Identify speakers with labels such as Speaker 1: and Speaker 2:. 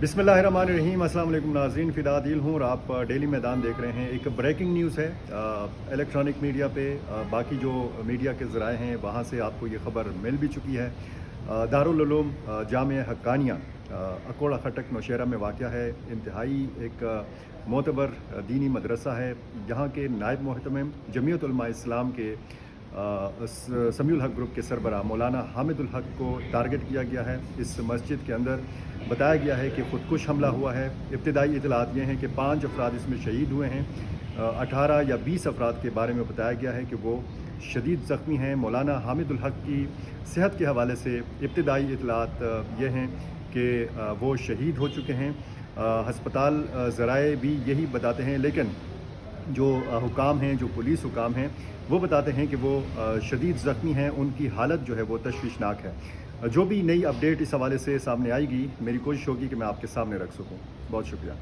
Speaker 1: बिस्मिल्लाहिर्रहमानिर्रहीम। अस्सलाम वालेकुम नाज़रीन, फ़िदा दिल हूँ और आप डेली मैदान देख रहे हैं। एक ब्रेकिंग न्यूज़ है इलेक्ट्रॉनिक मीडिया पे, बाकी जो मीडिया के ज़राए हैं वहाँ से आपको ये ख़बर मिल भी चुकी है। दारुल उलूम जामिया हक्कानिया अकोड़ा खटक नौशहरा में वाक़या है। इंतहाई एक मोतबर दीनी मदरसा है। यहाँ के नायब मोहतमिम जमीयत उलमा इस्लाम के समीउल हक ग्रुप के सरबराह मौलाना हामिदुल हक को टारगेट किया गया है। इस मस्जिद के अंदर बताया गया है कि ख़ुदकुश हमला हुआ है। इब्तिदाई इतलात ये हैं कि 5 अफराद इसमें शहीद हुए हैं। 18 या 20 अफराद के बारे में बताया गया है कि वो शदीद ज़ख्मी हैं। मौलाना हामिदुल हक की सेहत के हवाले से इब्तिदाई इतलात ये हैं कि वो शहीद हो चुके हैं। हस्पताल ज़राए भी यही बताते हैं, लेकिन जो हुकाम हैं, जो पुलिस हुकाम हैं, वो बताते हैं कि वो शदीद ज़ख्मी हैं। उनकी हालत जो है वो तशवीशनाक है। जो भी नई अपडेट इस हवाले से सामने आएगी, मेरी कोशिश होगी कि मैं आपके सामने रख सकूँ। बहुत शुक्रिया।